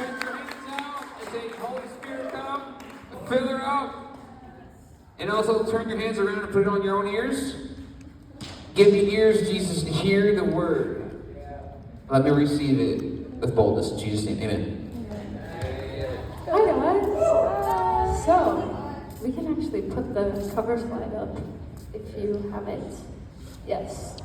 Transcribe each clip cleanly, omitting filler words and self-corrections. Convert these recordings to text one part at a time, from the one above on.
Stretch your hands out and say, Holy Spirit, come, fill her up. And also turn your hands around and put it on your own ears. Give me ears, Jesus, to hear the word. Let me receive it with boldness in Jesus' name. Amen. Hi guys. So, we can actually put the cover slide up if you have it. Yes.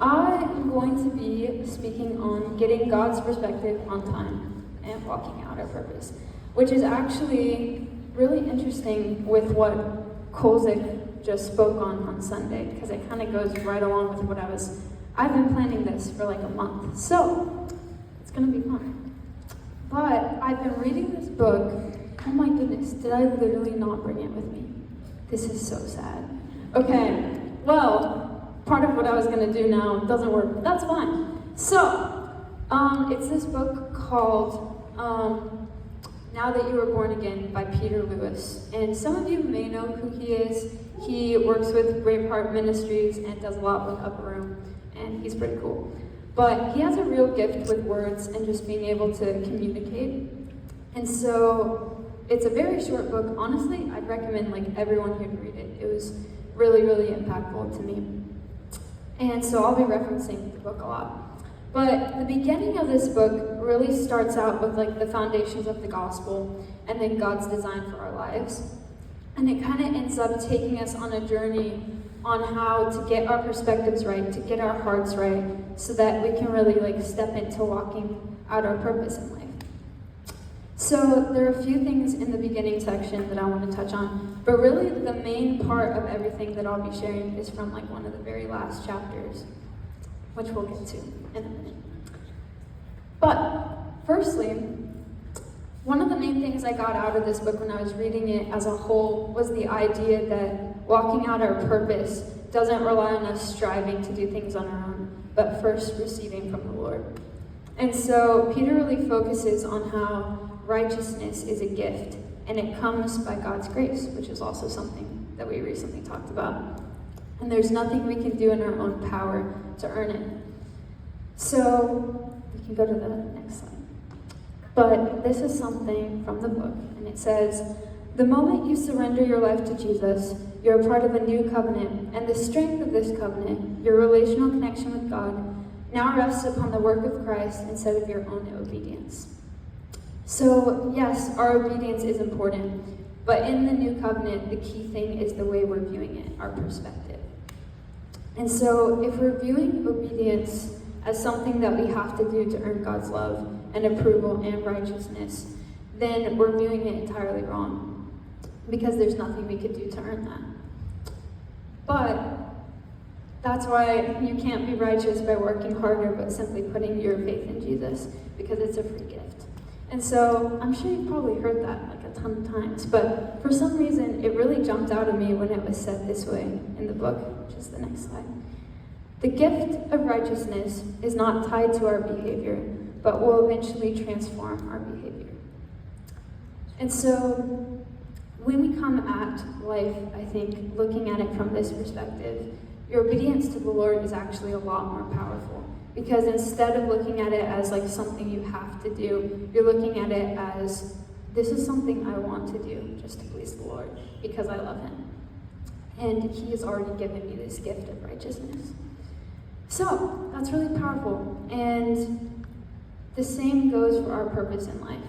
I am going to be speaking on getting God's perspective on time and walking out our purpose, which is actually really interesting with what Kolzik just spoke on Sunday, because it kind of goes right along with what I've been planning this for like a month, so it's gonna be fun. But I've been reading this book. Oh my goodness, did I literally not bring it with me? This is so sad. Okay, well, part of what I was gonna do now doesn't work. That's fine. So, it's this book called Now That You Were Born Again by Peter Lewis. And some of you may know who he is. He works with Braveheart Ministries and does a lot with Upper Room, and he's pretty cool. But he has a real gift with words and just being able to communicate. And so it's a very short book. Honestly, I'd recommend like everyone here to read it. It was really, really impactful to me. And so I'll be referencing the book a lot. But the beginning of this book really starts out with like the foundations of the gospel and then God's design for our lives. And it kind of ends up taking us on a journey on how to get our perspectives right, to get our hearts right, so that we can really like step into walking out our purpose in life. So there are a few things in the beginning section that I want to touch on, but really the main part of everything that I'll be sharing is from like one of the very last chapters, which we'll get to in a minute. But firstly, one of the main things I got out of this book when I was reading it as a whole was the idea that walking out our purpose doesn't rely on us striving to do things on our own, but first receiving from the Lord. And so Peter really focuses on how righteousness is a gift, and it comes by God's grace, which is also something that we recently talked about. And there's nothing we can do in our own power to earn it. So we can go to the next slide. But this is something from the book, and it says, the moment you surrender your life to Jesus, you're a part of a new covenant, and the strength of this covenant, your relational connection with God, now rests upon the work of Christ instead of your own obedience. So, yes, our obedience is important, but in the new covenant, the key thing is the way we're viewing it, our perspective. And so, if we're viewing obedience as something that we have to do to earn God's love and approval and righteousness, then we're viewing it entirely wrong, because there's nothing we could do to earn that. But that's why you can't be righteous by working harder, but simply putting your faith in Jesus, because it's a free gift. And so I'm sure you've probably heard that like a ton of times, but for some reason it really jumped out at me when it was said this way in the book, which is the next slide. The gift of righteousness is not tied to our behavior, but will eventually transform our behavior. And so when we come at life, I think, looking at it from this perspective, your obedience to the Lord is actually a lot more powerful. Because instead of looking at it as like something you have to do, you're looking at it as, this is something I want to do just to please the Lord, because I love Him. And He has already given me this gift of righteousness. So, that's really powerful. And the same goes for our purpose in life.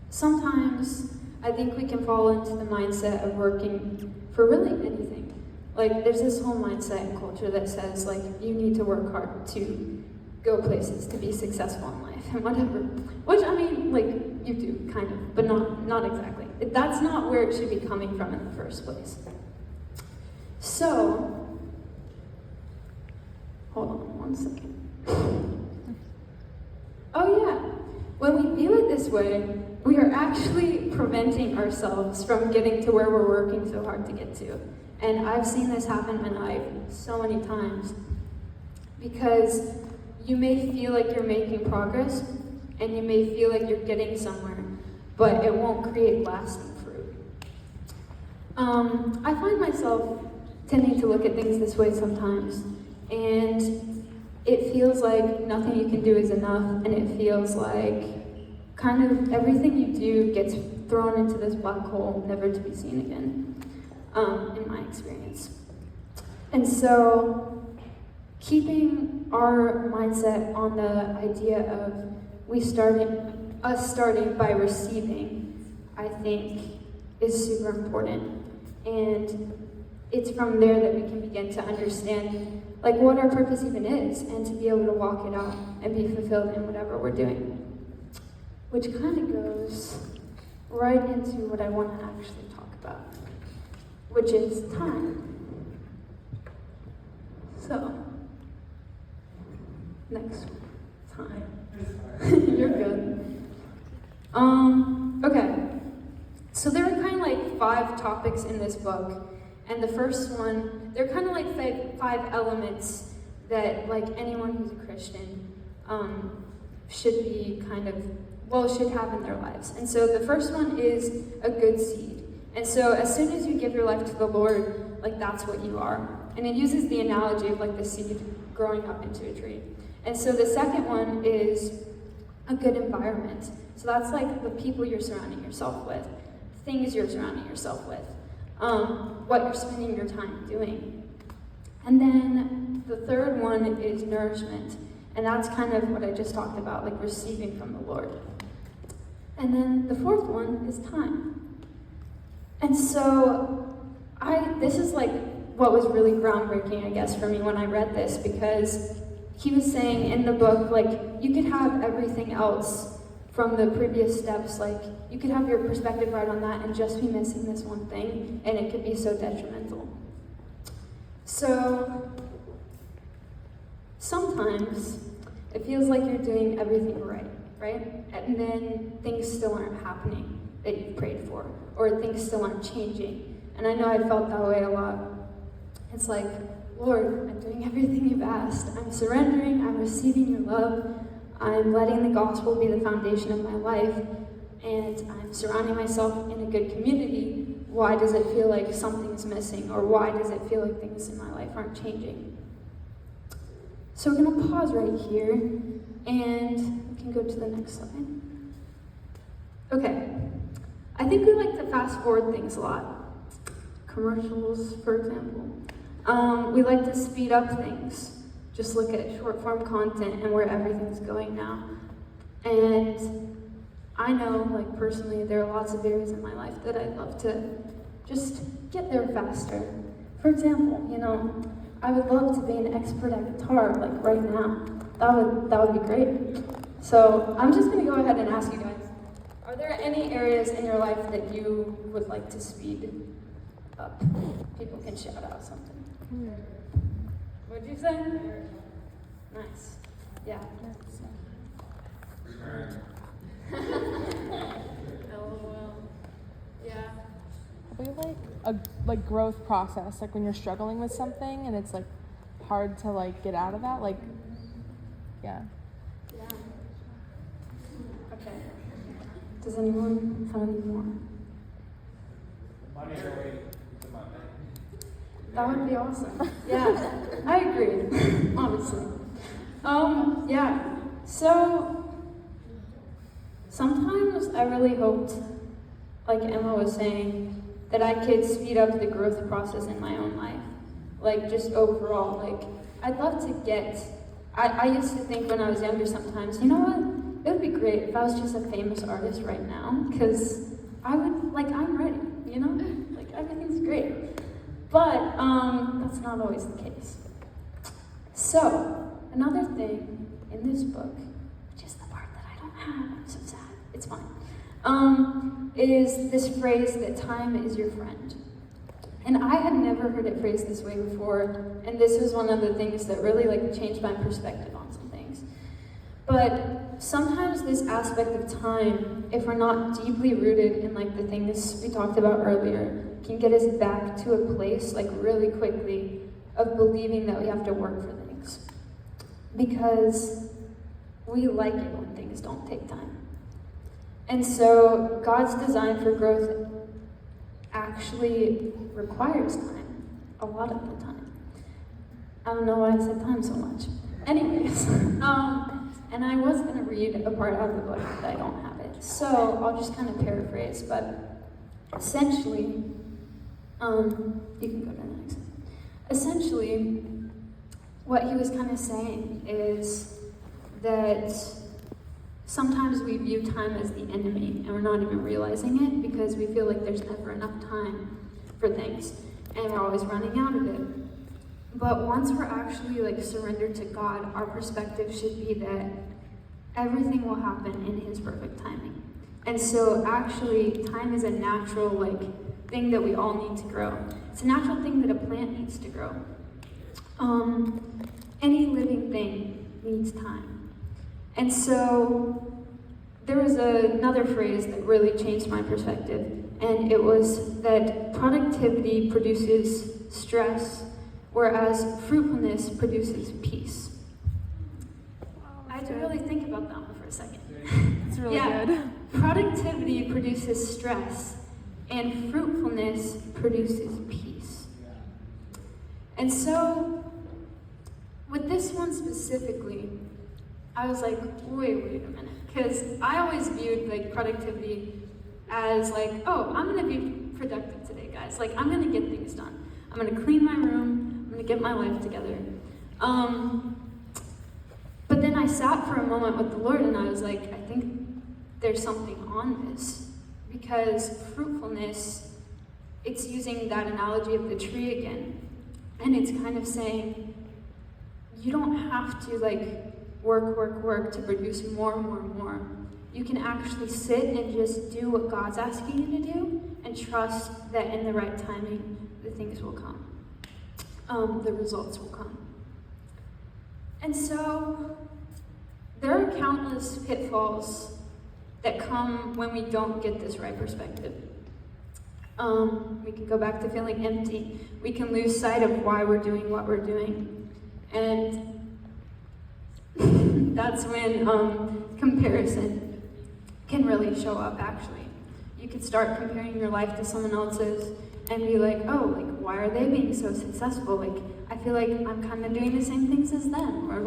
Sometimes I think we can fall into the mindset of working for really anything. Like, there's this whole mindset and culture that says, like, you need to work hard to go places, to be successful in life, and whatever. Which, I mean, like, you do, kind of, but not exactly. That's not where it should be coming from in the first place. So, hold on one second. Oh yeah, when we view it this way, we are actually preventing ourselves from getting to where we're working so hard to get to. And I've seen this happen in my life so many times, because you may feel like you're making progress, and you may feel like you're getting somewhere, but it won't create lasting fruit. I find myself tending to look at things this way sometimes, and it feels like nothing you can do is enough, and it feels like kind of everything you do gets thrown into this black hole, never to be seen again, in my experience. And so, keeping our mindset on the idea of us starting by receiving, I think, is super important. And it's from there that we can begin to understand like what our purpose even is, and to be able to walk it out and be fulfilled in whatever we're doing. Which kind of goes right into what I want to actually talk about, which is time. So, next one, time. You're good. Okay. So there are kind of like 5 topics in this book, and the first one, they're kind of like 5 elements that like anyone who's a Christian should be should have in their lives. And so the first one is a good seed. And so as soon as you give your life to the Lord, like that's what you are. And it uses the analogy of like the seed growing up into a tree. And so the second one is a good environment. So that's like the people you're surrounding yourself with, things you're surrounding yourself with, what you're spending your time doing. And then the third one is nourishment. And that's kind of what I just talked about, like receiving from the Lord. And then the fourth one is time. And so this is like what was really groundbreaking, I guess, for me when I read this, because he was saying in the book, like, you could have everything else from the previous steps, like, you could have your perspective right on that and just be missing this one thing, and it could be so detrimental. So, sometimes it feels like you're doing everything right? And then things still aren't happening that you've prayed for, or things still aren't changing. And I know I felt that way a lot. It's like, Lord, I'm doing everything you've asked. I'm surrendering, I'm receiving your love, I'm letting the gospel be the foundation of my life, and I'm surrounding myself in a good community. Why does it feel like something's missing, or why does it feel like things in my life aren't changing? So we're going to pause right here, and we can go to the next slide. Okay, I think we like to fast forward things a lot. Commercials, for example. We like to speed up things. Just look at short form content and where everything's going now. And I know, like personally, there are lots of areas in my life that I'd love to just get there faster. For example, I would love to be an expert at guitar, like right now. That would be great. So I'm just gonna go ahead and ask you guys, are there any areas in your life that you would like to speed up? People can shout out something. What'd you say? Nice. Yeah. LOL. Yeah. Probably like a growth process, like when you're struggling with something and it's like hard to like get out of that, like yeah. Yeah. Okay. Does anyone have any more? That would be awesome. Yeah, I agree, honestly. Yeah, so sometimes I really hoped, like Emma was saying, that I could speed up the growth process in my own life. Like, just overall, like, I'd love to I used to think when I was younger sometimes, you know what, it would be great if I was just a famous artist right now, because I'm ready, like, everything's great. But that's not always the case. So, another thing in this book, which is the part that I don't have, I'm so sad, it's fine, is this phrase that time is your friend. And I had never heard it phrased this way before, and this was one of the things that really changed my perspective on some things. But sometimes this aspect of time, if we're not deeply rooted in the things we talked about earlier, can get us back to a place really quickly of believing that we have to work for things. Because we like it when things don't take time. And so God's design for growth actually requires time, a lot of the time. I don't know why I said time so much. Anyways, and I was going to read a part out of the book, but I don't have it. So I'll just kind of paraphrase, but essentially, you can go to the next. Essentially, what he was kind of saying is that sometimes we view time as the enemy, and we're not even realizing it because we feel like there's never enough time for things, and we're always running out of it. But once we're actually like surrendered to God, our perspective should be that everything will happen in His perfect timing. And so actually, time is a natural thing that we all need to grow. It's a natural thing that a plant needs to grow. Any living thing needs time. And so there was another phrase that really changed my perspective, and it was that productivity produces stress, whereas fruitfulness produces peace. I had to really think about that one for a second. It's really good. Productivity produces stress, and fruitfulness produces peace. And so, with this one specifically, I was like, wait a minute. Because I always viewed productivity as oh, I'm gonna be productive today, guys. I'm gonna get things done. I'm gonna clean my room, I'm gonna get my life together. But then I sat for a moment with the Lord and I was like, I think there's something on this. Because fruitfulness, it's using that analogy of the tree again. And it's kind of saying, you don't have to work to produce more. You can actually sit and just do what God's asking you to do and trust that in the right timing, the things will come. The results will come. And so, there are countless pitfalls that come when we don't get this right perspective. We can go back to feeling empty. We can lose sight of why we're doing what we're doing. And that's when comparison can really show up, actually. You could start comparing your life to someone else's and be like, oh, why are they being so successful? I feel like I'm kind of doing the same things as them. Or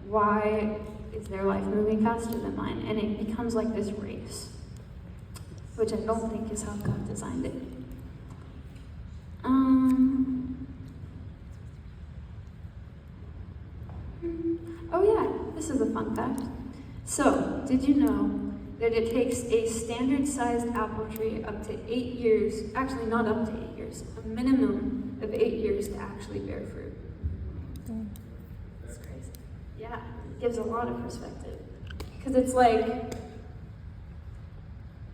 why is their life moving faster than mine? And it becomes this race, which I don't think is how God designed it. Oh yeah, this is a fun fact. So, did you know that it takes a standard-sized apple tree up to 8 years, actually not up to 8 years, a minimum of 8 years to actually bear fruit? It's crazy. Yeah, it gives a lot of perspective. Because it's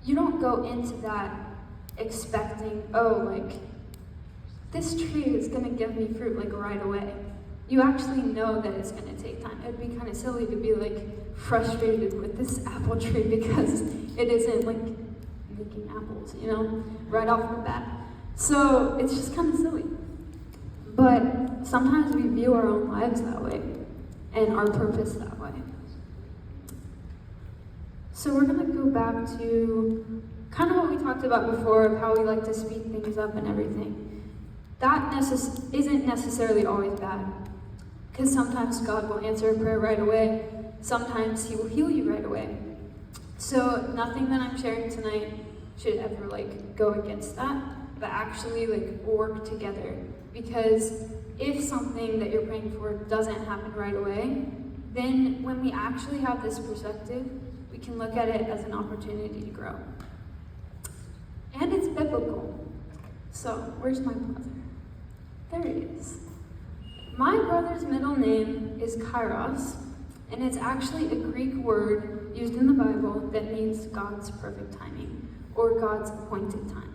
you don't go into that expecting, this tree is going to give me fruit right away. You actually know that it's going to take time. It'd be kind of silly to be frustrated with this apple tree because it isn't making apples, right off the bat. So it's just kind of silly. But sometimes we view our own lives that way and our purpose that way. So we're going to go back to kind of what we talked about before of how we like to speed things up and everything. That isn't necessarily always bad. Because sometimes God will answer a prayer right away. Sometimes He will heal you right away. So nothing that I'm sharing tonight should ever go against that, but actually work together. Because if something that you're praying for doesn't happen right away, then when we actually have this perspective, we can look at it as an opportunity to grow. And it's biblical. So, where's my brother? There he is. My brother's middle name is Kairos, and it's actually a Greek word used in the Bible that means God's perfect timing, or God's appointed time.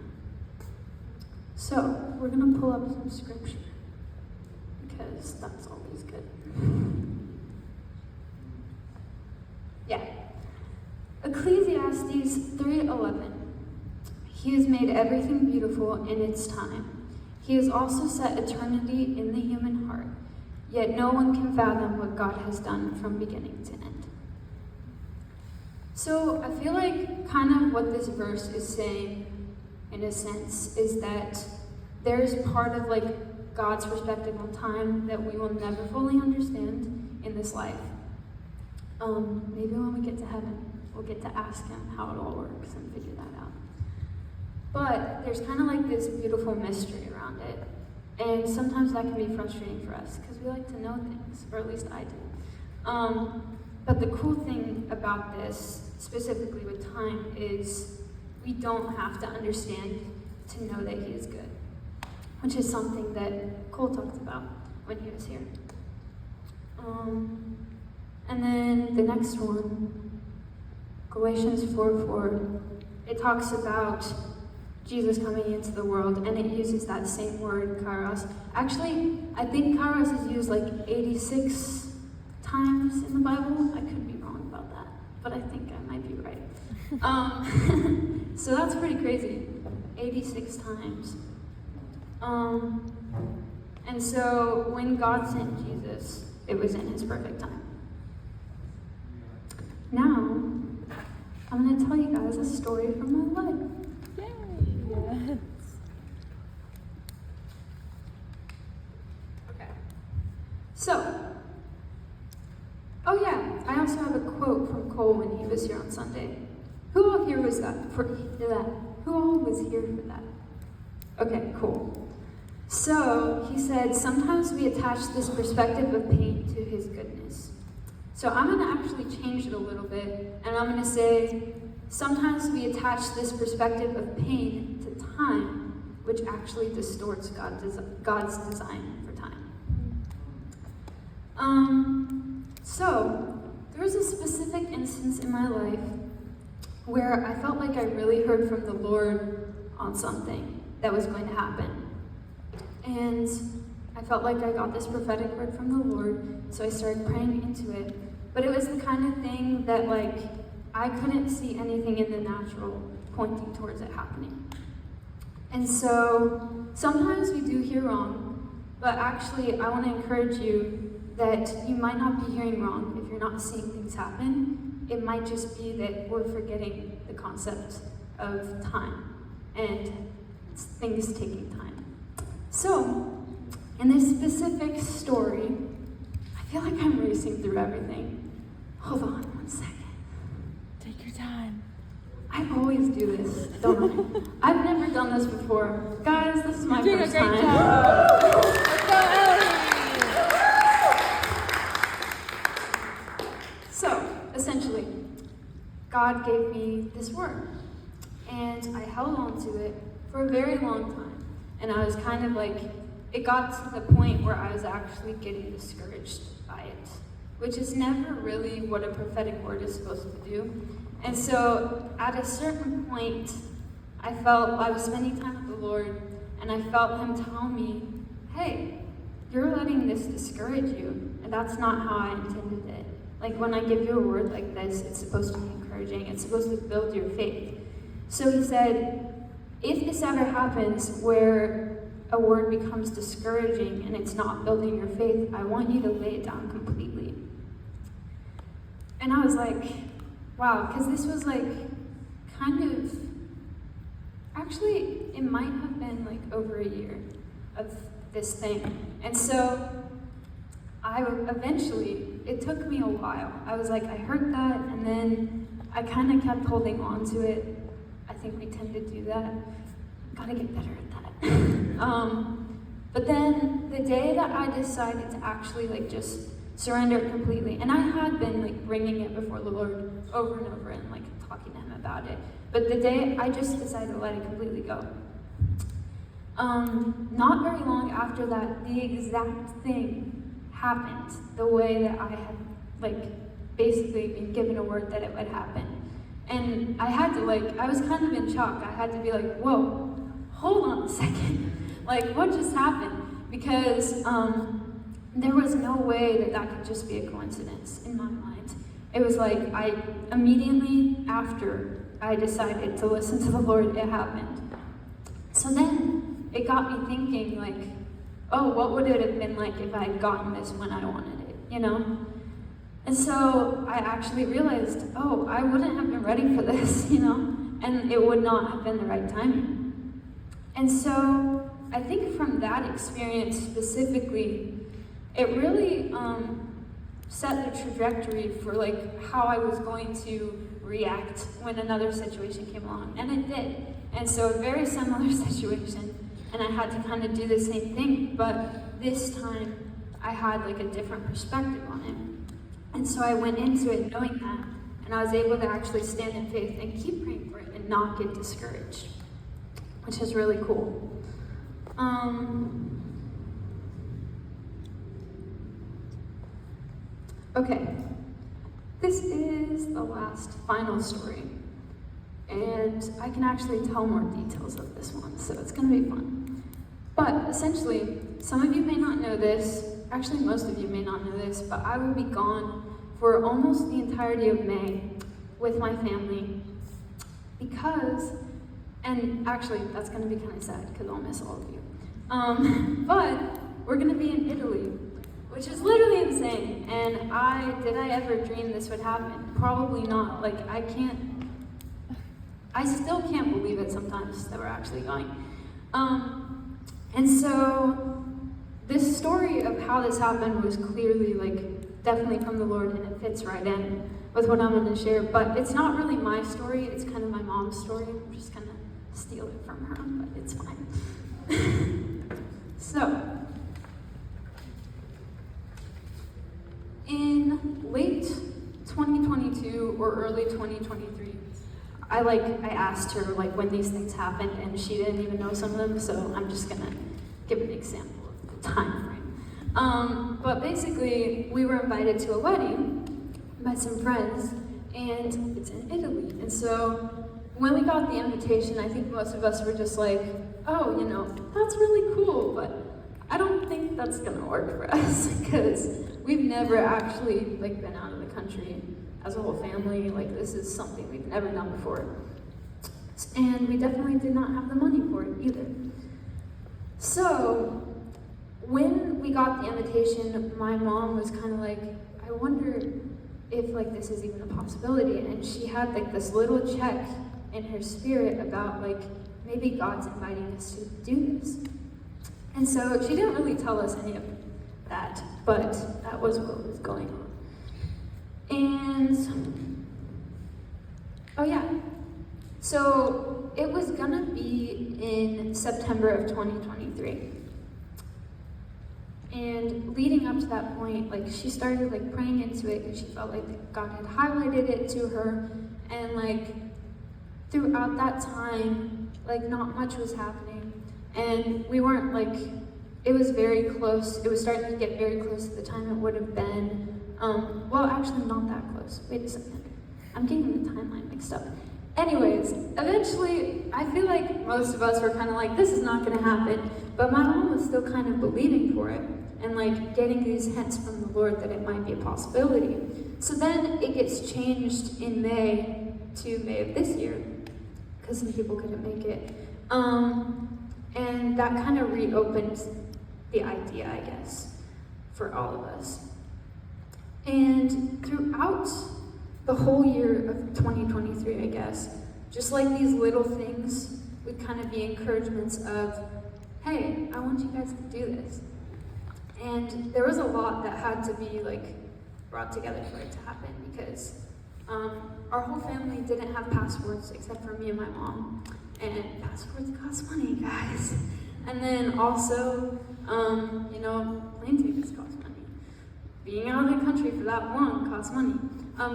So, we're going to pull up some scripture, because that's always good. Yeah. Ecclesiastes 3:11. He has made everything beautiful in its time. He has also set eternity in the human heart, yet no one can fathom what God has done from beginning to end. So I feel kind of what this verse is saying, in a sense, is that there's part of God's perspective on time that we will never fully understand in this life. Maybe when we get to heaven. we'll get to ask him how it all works and figure that out. But there's kind of like this beautiful mystery around it. And sometimes that can be frustrating for us because we like to know things, or at least I do. But the cool thing about this, specifically with time, is we don't have to understand to know that he is good, which is something that Cole talked about when he was here. And then the next one, Galatians 4:4, it talks about Jesus coming into the world, and it uses that same word, kairos. Actually, I think kairos is used like 86 times in the Bible. I could be wrong about that, but I think I might be right. So that's pretty crazy, 86 times. And so when God sent Jesus, it was in his perfect time. Now, I'm going to tell you guys a story from my life. Yay! Okay. So, oh yeah, I also have a quote from Cole when he was here on Sunday. Who all here was that? Who all was here for that? Okay, cool. So, he said, sometimes we attach this perspective of pain to his goodness. So I'm going to actually change it a little bit, and I'm going to say, sometimes we attach this perspective of pain to time, which actually distorts God's design for time. So, there was a specific instance in my life where I felt like I really heard from the Lord on something that was going to happen. And I felt like I got this prophetic word from the Lord, so I started praying into it. But it was the kind of thing that, like, I couldn't see anything in the natural pointing towards it happening. And so, sometimes we do hear wrong, but actually, I want to encourage you that you might not be hearing wrong if you're not seeing things happen. It might just be that we're forgetting the concept of time and things taking time. So, in this specific story, I feel like I'm racing through everything. Hold on 1 second. Take your time. I always do this, don't I? I've never done this before. Guys, this is my You're first doing a great time. job. Let's go, Ellie. So, essentially, God gave me this word, and I held on to it for a very long time. And I was kind of like, it got to the point where I was actually getting discouraged by it, which is never really what a prophetic word is supposed to do. And so, at a certain point, I felt I was spending time with the Lord, and I felt him tell me, hey, you're letting this discourage you, and that's not how I intended it. Like, when I give you a word like this, it's supposed to be encouraging. It's supposed to build your faith. So he said, if this ever happens where a word becomes discouraging and it's not building your faith, I want you to lay it down completely. And I was like, wow, because this was like kind of, actually, it might have been like over a year of this thing. And so it took me a while. I was like, I heard that, and then I kind of kept holding on to it. I think we tend to do that. Gotta get better at that. But then the day that I decided to actually like just surrender it completely, and I had been like bringing it before the Lord over and over and like talking to him about it, but the day I just decided to let it completely go. Not very long after that, the exact thing happened the way that I had like basically been given a word that it would happen. And I had to I was kind of in shock. I had to be like, whoa, hold on a second. Like, what just happened? Because there was no way that could just be a coincidence in my mind. It was like, immediately after I decided to listen to the Lord, it happened. So then it got me thinking like, oh, what would it have been like if I had gotten this when I wanted it, you know? And so I actually realized, oh, I wouldn't have been ready for this, you know? And it would not have been the right timing. And so I think from that experience specifically, it really set the trajectory for how I was going to react when another situation came along, and it did. And so a very similar situation, and I had to kind of do the same thing, but this time I had like a different perspective on it. And so I went into it knowing that, and I was able to actually stand in faith and keep praying for it and not get discouraged, which is really cool. Okay, this is the last final story, and I can actually tell more details of this one, so it's gonna be fun. But essentially, some of you may not know this, actually most of you may not know this, but I will be gone for almost the entirety of May with my family because, and actually that's gonna be kind of sad because I'll miss all of you. But we're gonna be in Italy, which is literally insane. And did I ever dream this would happen? Probably not. Like, I still can't believe it sometimes that we're actually going. And so this story of how this happened was clearly like definitely from the Lord, and it fits right in with what I'm going to share. But it's not really my story, it's kind of my mom's story. I'm just going to steal it from her, but it's fine. So, in late 2022 or early 2023, I asked her like when these things happened, and she didn't even know some of them, so I'm just gonna give an example of the time frame. But basically, we were invited to a wedding by some friends, and it's in Italy. And so when we got the invitation, I think most of us were just like, oh, you know, that's really cool, but I don't think that's gonna work for us because we've never actually like been out of the country as a whole family. Like, this is something we've never done before. And we definitely did not have the money for it either. So when we got the invitation, my mom was kind of like, I wonder if like this is even a possibility. And she had like this little check in her spirit about like, maybe God's inviting us to do this. And so she didn't really tell us any of that, but that was what was going on. And, oh yeah, so it was gonna be in September of 2023. And leading up to that point, like she started like praying into it because she felt like God had highlighted it to her. And like throughout that time, like not much was happening. And we weren't like, it was very close. It was starting to get very close to the time it would have been. Well, actually not that close. Wait a second. I'm getting the timeline mixed up. Anyways, eventually, I feel like most of us were kind of like, this is not going to happen. But my mom was still kind of believing for it and like getting these hints from the Lord that it might be a possibility. So then it gets changed in May to May of this year because some people couldn't make it. And that kind of reopened the idea, I guess, for all of us. And throughout the whole year of 2023, I guess, just like these little things would kind of be encouragements of, hey, I want you guys to do this. And there was a lot that had to be like brought together for it to happen because our whole family didn't have passports except for me and my mom. And passports cost money, guys. And then also, you know, plane tickets cost money. Being out of the country for that long costs money.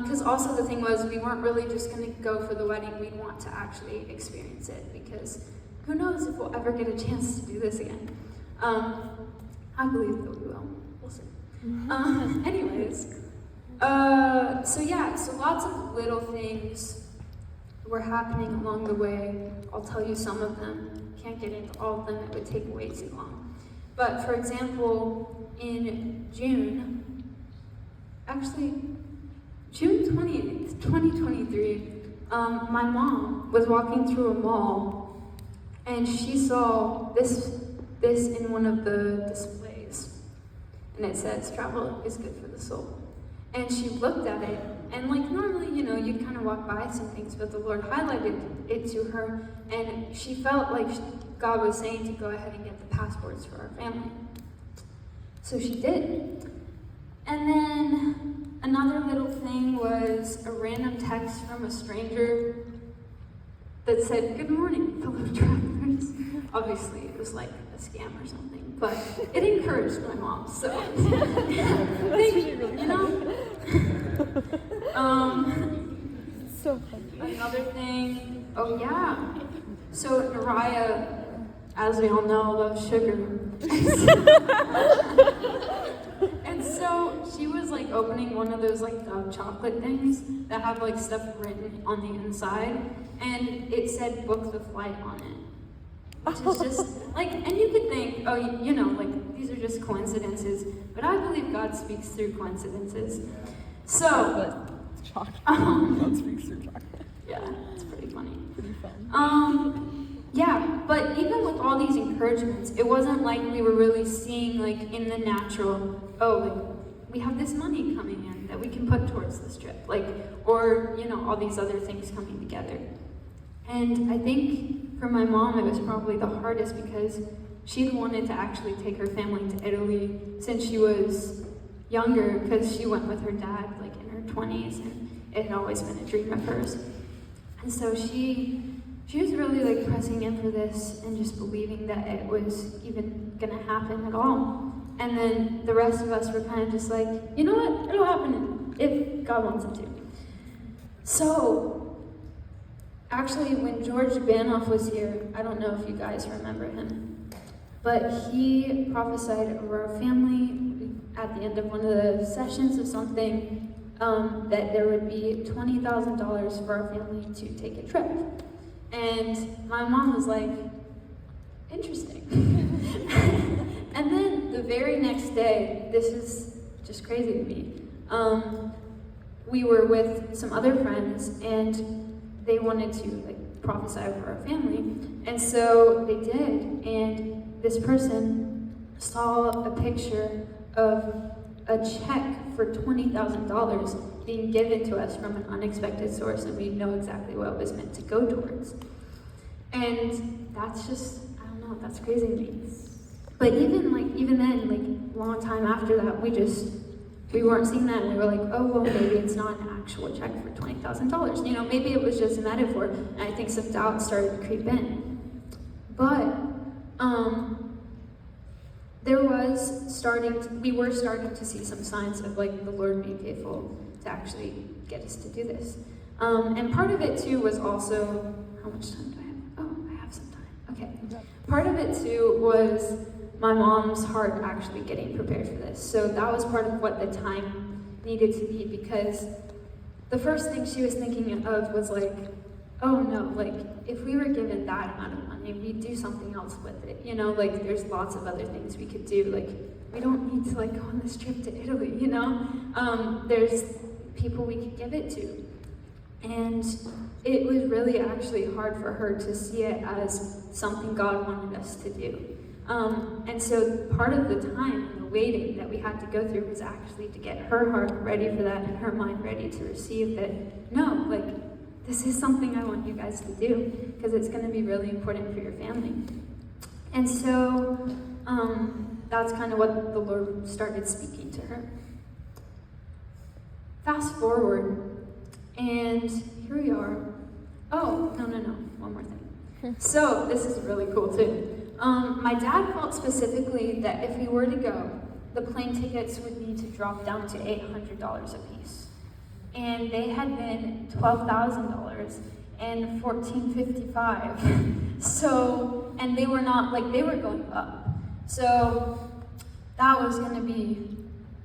Because also the thing was, we weren't really just going to go for the wedding. We'd want to actually experience it because who knows if we'll ever get a chance to do this again. I believe that we will. We'll see. Anyways, so yeah, so lots of little things were happening along the way. I'll tell you some of them. Can't get into all of them. It would take way too long. But for example, in June 20th, 2023, my mom was walking through a mall and she saw this in one of the displays. And it says, travel is good for the soul. And she looked at it, and like normally, you know, you'd kind of walk by some things, but the Lord highlighted it to her, and she felt like God was saying to go ahead and get the passports for our family. So she did. And then another little thing was a random text from a stranger that said, "Good morning, fellow travelers." Obviously, it was like a scam or something, but it encouraged my mom, so. You know? So funny. Another thing, oh yeah. So Naraya, as we all know, loves sugar. And so she was like opening one of those like chocolate things that have like stuff written on the inside, and it said "book the flight" on it. Which is just like, and you could think, oh, you know, like these are just coincidences, but I believe God speaks through coincidences. So, Chocolate. um, Speaks through chocolate. yeah, it's pretty funny. Pretty fun. Yeah, but even with all these encouragements, it wasn't like we were really seeing like in the natural, oh, like we have this money coming in that we can put towards this trip, like, or, you know, all these other things coming together. And I think for my mom, it was probably the hardest because she'd wanted to actually take her family to Italy since she was younger, because she went with her dad like in her 20s, and it had always been a dream of hers. And so she was really like pressing in for this and just believing that it was even gonna happen at all. And then the rest of us were kind of just like, you know what, it'll happen if God wants it to. So, actually, when George Banoff was here, I don't know if you guys remember him, but he prophesied over our family at the end of one of the sessions of something that there would be $20,000 for our family to take a trip. And my mom was like, interesting. And then the very next day, this is just crazy to me, we were with some other friends and they wanted to like prophesy over our family. And so they did, and this person saw a picture of a check for $20,000 being given to us from an unexpected source, and we know exactly what it was meant to go towards. And that's just, I don't know, that's crazy to me. But even then, like long time after that, we weren't seeing that, and we were like, oh well, maybe it's not an actual check for $20,000. You know, maybe it was just a metaphor. And I think some doubt started to creep in. But we were starting to see some signs of like the Lord being faithful to actually get us to do this. And part of it too was also, how much time do I have? Oh, I have some time. Okay. Part of it too was my mom's heart actually getting prepared for this. So that was part of what the time needed to be, because the first thing she was thinking of was like, oh no, like if we were given that amount of money, we'd do something else with it. You know, like there's lots of other things we could do. Like we don't need to like go on this trip to Italy, you know? There's people we could give it to. And it was really actually hard for her to see it as something God wanted us to do. And so part of the time and the waiting that we had to go through was actually to get her heart ready for that and her mind ready to receive that, no, like, this is something I want you guys to do, because it's going to be really important for your family. And so that's kind of what the Lord started speaking to her. Fast forward, and here we are. Oh, no, one more thing. So this is really cool too. My dad felt specifically that if we were to go, the plane tickets would need to drop down to $800 a piece. And they had been $12,000 and $1,455. So, and they were not, like, they were going up. So that was going to be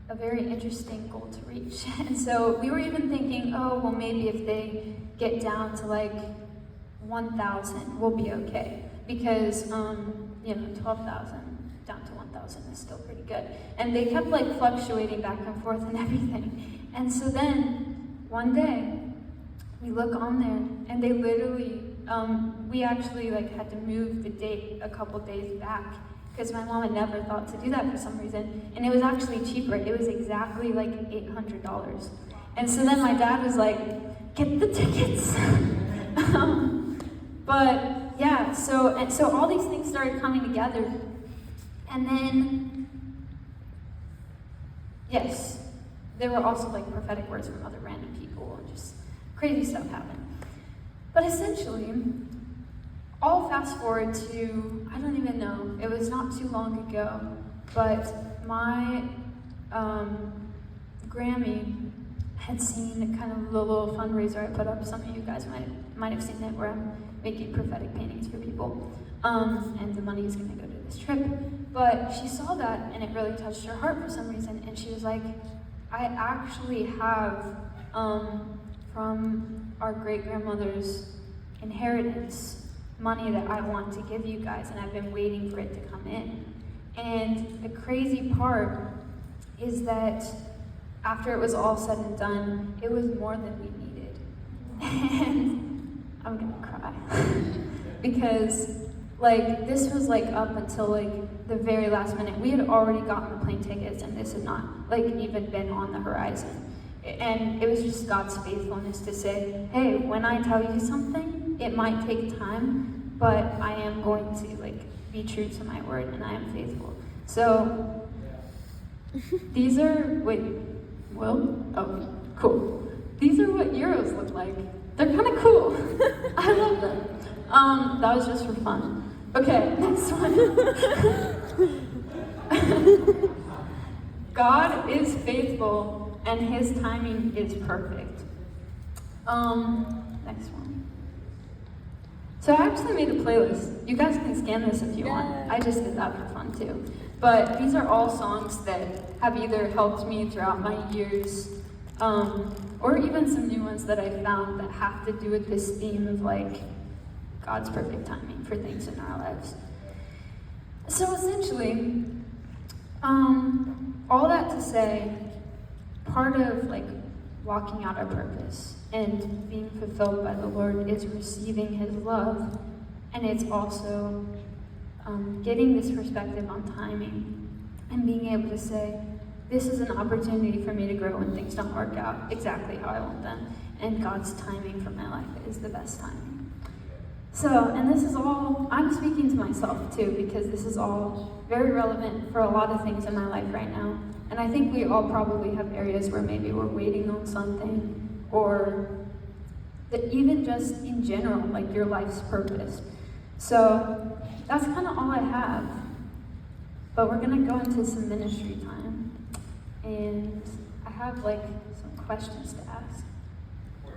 a very interesting goal to reach. And so we were even thinking, oh, well, maybe if they get down to like 1,000, we'll be okay. Because, 12,000 down to 1,000 is still pretty good. And they kept like fluctuating back and forth and everything. And so then, one day, we look on there, and they literally, we actually like had to move the date a couple days back, because my mom had never thought to do that for some reason. And it was actually cheaper. It was exactly like $800. And so then my dad was like, get the tickets. But yeah, so all these things started coming together. And then, yes, there were also like prophetic words from other random people, and just crazy stuff happened. But essentially, I'll fast forward to, I don't even know, it was not too long ago, but my Grammy had seen kind of the little fundraiser I put up. Some of you guys might have seen it, where I'm making prophetic paintings for people, and the money is going to go to this trip. But she saw that, and it really touched her heart for some reason, and she was like, I actually have, from our great-grandmother's inheritance, money that I want to give you guys, and I've been waiting for it to come in. And the crazy part is that after it was all said and done, it was more than we needed. And I'm gonna cry. Because like this was like up until like the very last minute. We had already gotten the plane tickets, and this had not like even been on the horizon. And it was just God's faithfulness to say, hey, when I tell you something, it might take time, but I am going to like be true to my word, and I am faithful. So these are, oh, cool. These are what Euros look like. They're kind of cool. I love them. That was just for fun. Okay, next one. God is faithful, and his timing is perfect. Next one. So I actually made a playlist. You guys can scan this if you want. I just did that for fun too. But these are all songs that have either helped me throughout my years, or even some new ones that I found that have to do with this theme of like God's perfect timing for things in our lives. So essentially, all that to say, part of like walking out our purpose and being fulfilled by the Lord is receiving his love, and it's also getting this perspective on timing and being able to say, this is an opportunity for me to grow when things don't work out exactly how I want them, and God's timing for my life is the best timing. So, and this is all, I'm speaking to myself too, because this is all very relevant for a lot of things in my life right now. And I think we all probably have areas where maybe we're waiting on something, or that even just in general, like your life's purpose. So that's kind of all I have. But we're gonna go into some ministry time. And I have like some questions to ask,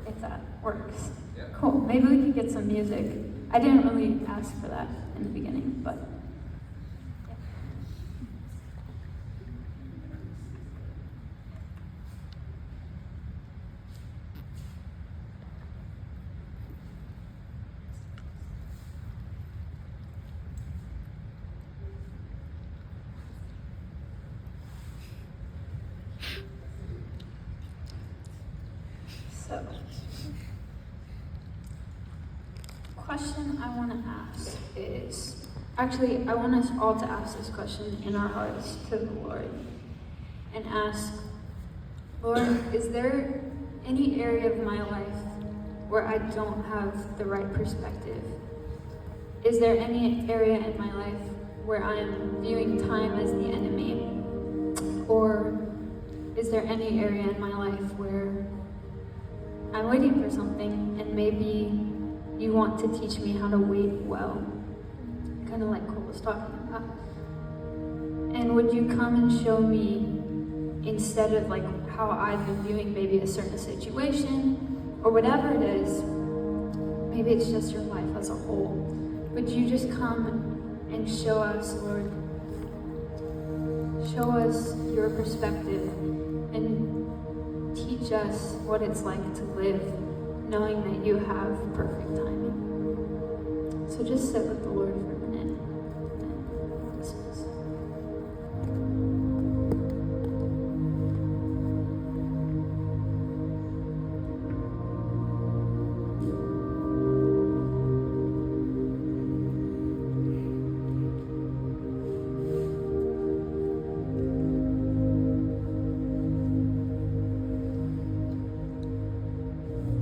if that works. Yeah. Cool, maybe we could get some music. I didn't really ask for that in the beginning, but yeah. So, question I want to ask is, actually, I want us all to ask this question in our hearts to the Lord, and ask, Lord, is there any area of my life where I don't have the right perspective? Is there any area in my life where I am viewing time as the enemy? Or is there any area in my life where I'm waiting for something, and maybe you want to teach me how to wait well, kind of like Cole was talking about. And would you come and show me, instead of like how I've been viewing maybe a certain situation, or whatever it is, maybe it's just your life as a whole, would you just come and show us, Lord, show us your perspective, and teach us what it's like to live knowing that you have perfect timing. So just sit with the Lord.